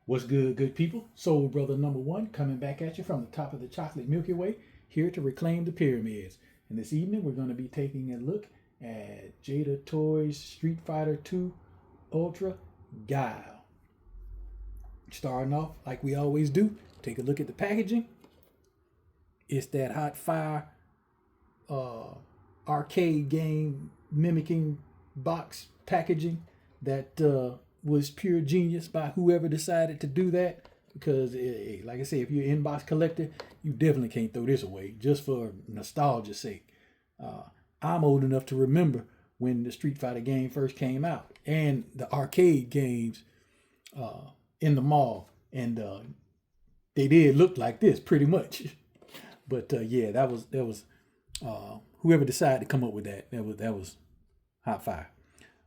What's good, good people? Soul Brother number one coming back at you from the top of the chocolate Milky Way, here to reclaim the pyramids. And this evening we're going to be taking a look at Jada Toys Street Fighter 2 Ultra Guile. Starting off like we always do, take a look at the packaging. It's that hot fire arcade game mimicking box packaging that was pure genius by whoever decided to do that, because like I said, if you're an inbox collector, you definitely can't throw this away just for nostalgia's sake. I'm old enough to remember when the Street Fighter game first came out and the arcade games in the mall, and they did look like this pretty much. But yeah, that was whoever decided to come up with that was hot fire.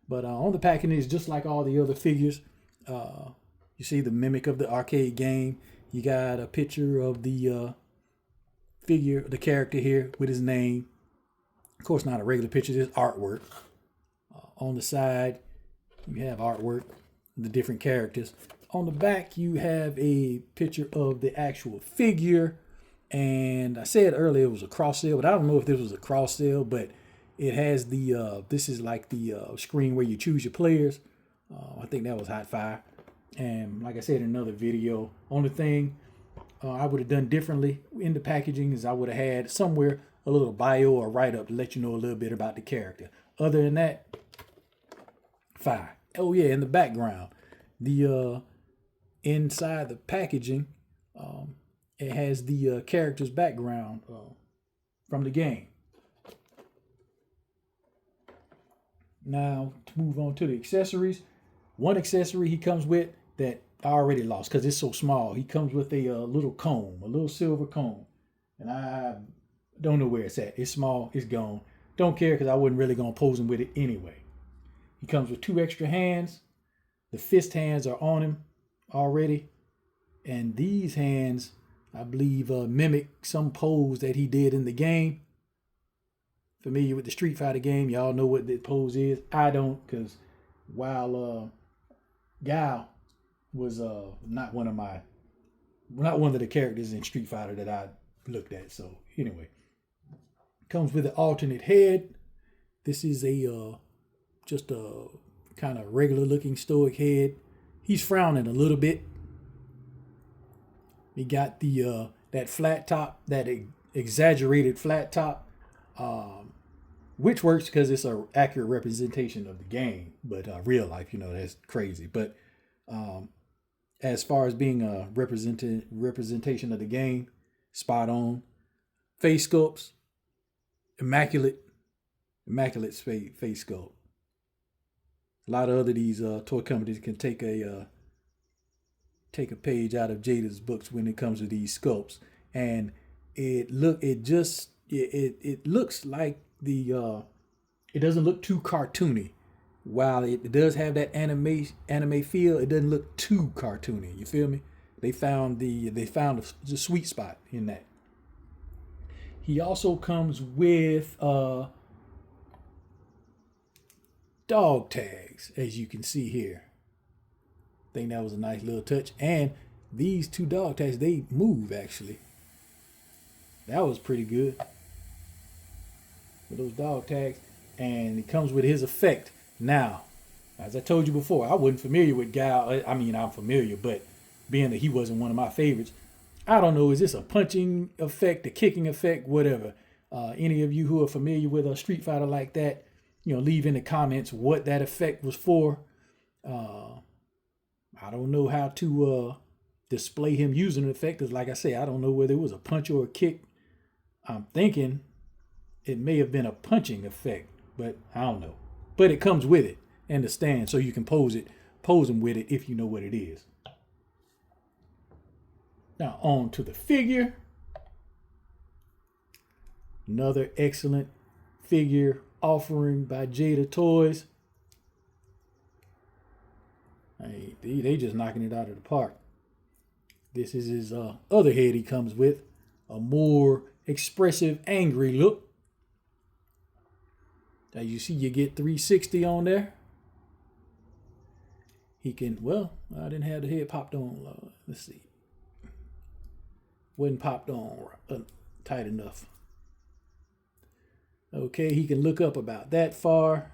But on the packaging is just like all the other figures. You see the mimic of the arcade game. You got a picture of the figure, the character here with his name. Of course, not a regular picture, this artwork. On the side, you have artwork of the different characters. On the back, you have a picture of the actual figure. And I said earlier it was a cross sale, but I don't know if this was a cross sale, but it has the, this is like the screen where you choose your players. I think that was hot fire. And like I said in another video, only thing I would have done differently in the packaging is I would have had somewhere a little bio or write-up to let you know a little bit about the character. Other than that, fire. Oh yeah, in the background, the inside the packaging, it has the character's background from the game. Now, to move on to the accessories. One accessory he comes with that I already lost because it's so small. He comes with a little comb, a little silver comb. And I don't know where it's at. It's small, it's gone. Don't care because I wasn't really going to pose him with it anyway. He comes with 2 extra hands. The fist hands are on him already. And these hands, I believe, mimic some pose that he did in the game. Familiar with the Street Fighter game, y'all know what the pose is. I don't, because while Guile was not one of the characters in Street Fighter that I looked at. So anyway, comes with an alternate head. This is a just a kind of regular looking stoic head. He's frowning a little bit. He got the that flat top, that exaggerated flat top. Which works because it's an accurate representation of the game, but real life, that's crazy. But as far as being a representation of the game, spot on. Face sculpts, immaculate face sculpt. A lot of other these toy companies can take a page out of Jada's books when it comes to these sculpts, and it looks like it doesn't look too cartoony. While it does have that anime feel, it doesn't look too cartoony. You feel me? They found the sweet spot in that. He also comes with dog tags, as you can see here. I think that was a nice little touch. And these 2 dog tags, they move actually. That was pretty good. With those dog tags, and it comes with his effect. Now, as I told you before, I wasn't familiar with Guile. I mean, I'm familiar, but being that he wasn't one of my favorites, I don't know, is this a punching effect, a kicking effect, whatever. Any of you who are familiar with a Street Fighter like that, leave in the comments what that effect was for. I don't know how to display him using an effect, because like I say, I don't know whether it was a punch or a kick. I'm thinking it may have been a punching effect, but I don't know. But it comes with it and the stand, so you can pose him with it if you know what it is. Now on to the figure. Another excellent figure offering by Jada Toys. Hey, they just knocking it out of the park. This is his other head he comes with, a more expressive, angry look. As you see, you get 360 on there. He can, well, I didn't have the head popped on. Let's see. Wasn't popped on tight enough. Okay, he can look up about that far.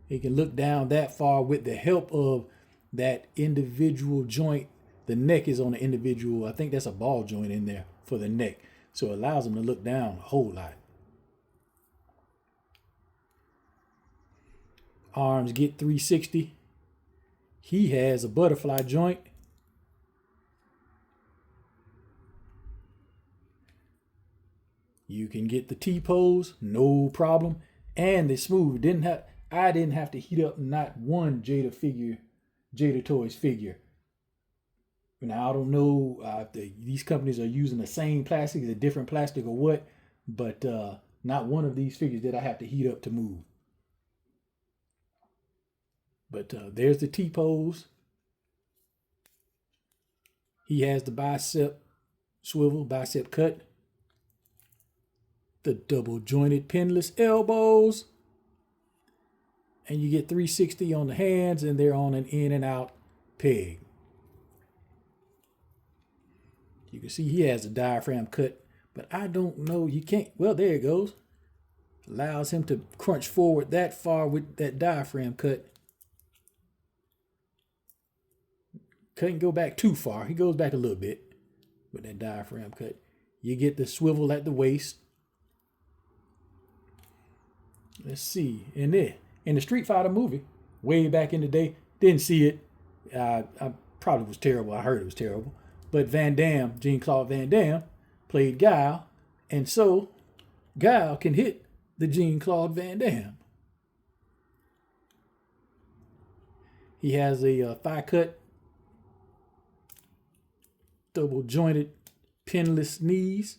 He can look down that far with the help of that individual joint. The neck is on the individual. I think that's a ball joint in there for the neck. So it allows him to look down a whole lot. Arms get 360. He has a butterfly joint. You can get the T-pose, no problem. And it's smooth. I didn't have to heat up not one Jada Toys figure. Now, I don't know if these companies are using the same plastic, a different plastic or what, but not one of these figures did I have to heat up to move. But there's the T-pose. He has the bicep swivel, bicep cut. The double jointed pinless elbows. And you get 360 on the hands, and they're on an in and out peg. You can see he has a diaphragm cut, but I don't know, you can't, well, there it goes. Allows him to crunch forward that far with that diaphragm cut. Couldn't go back too far. He goes back a little bit with that diaphragm cut. You get the swivel at the waist. Let's see. And then in the Street Fighter movie, way back in the day, didn't see it. I probably was terrible. I heard it was terrible. But Van Damme, Jean-Claude Van Damme, played Guile. And so Guile can hit the Jean-Claude Van Damme. He has a thigh cut, double jointed, pinless knees.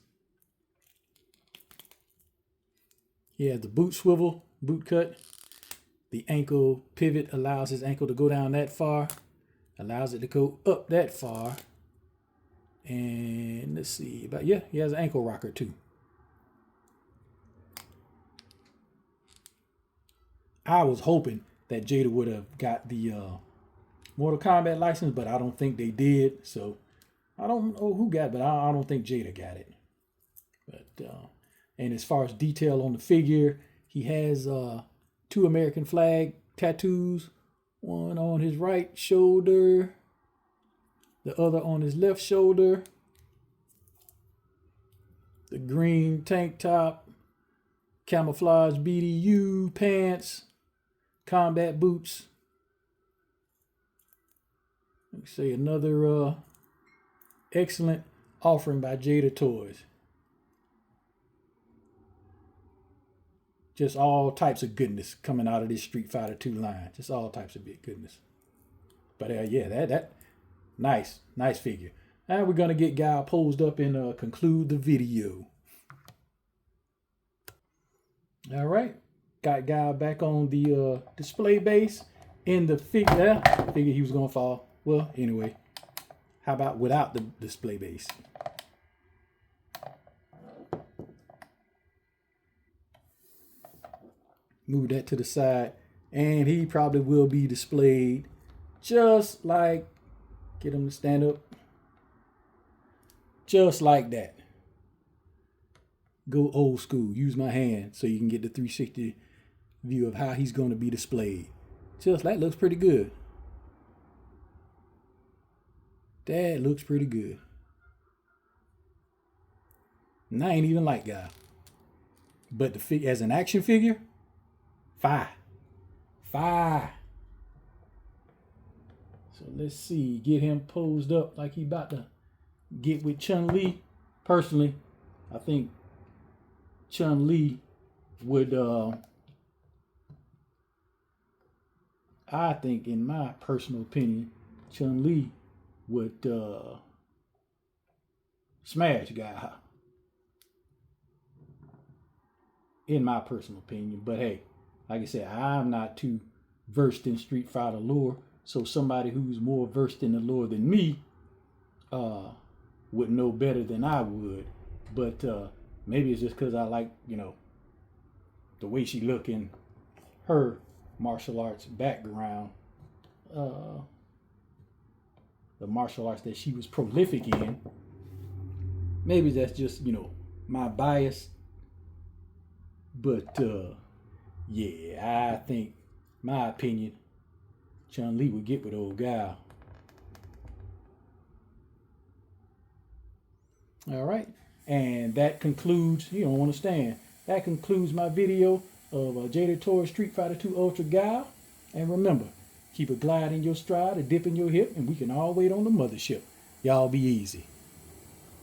He has the boot swivel, boot cut. The ankle pivot allows his ankle to go down that far. Allows it to go up that far. And let's see, but yeah, he has an ankle rocker too. I was hoping that Jada would have got the Mortal Kombat license, but I don't think they did. So I don't know who got it, but I don't think Jada got it. But and as far as detail on the figure, he has 2 American flag tattoos, one on his right shoulder, the other on his left shoulder. The green tank top, camouflage BDU pants, combat boots. Let me say another excellent offering by Jada Toys. Just all types of goodness coming out of this Street Fighter 2 line. Just all types of big goodness. But yeah, that nice figure. And we're gonna get Guile posed up and conclude the video. All right, got Guile back on the display base in the figure. Figured he was gonna fall. Well, anyway, how about without the display base? Move that to the side, and he probably will be displayed just like, get him to stand up, just like that. Go old school, use my hand so you can get the 360 view of how he's going to be displayed. Just that looks pretty good. That looks pretty good. And I ain't even like Guile. But the figure as an action figure, fire. So let's see, get him posed up like he about to get with Chun-Li. Personally, I think Chun-Li would, I think in my personal opinion, Chun-Li would smash Guile. In my personal opinion, but hey, like I said, I'm not too versed in Street Fighter lore, so somebody who's more versed in the lore than me would know better than I would. But maybe it's just because I like, the way she look in her martial arts background. the martial arts that she was prolific in. Maybe that's just, my bias. But yeah, I think, my opinion, Chun-Li would get with old Guile. All right. And that concludes, you don't want to stand. That concludes my video of Jada Torres Street Fighter 2 Ultra Guile. And remember, keep a glide in your stride, a dip in your hip, and we can all wait on the mothership. Y'all be easy.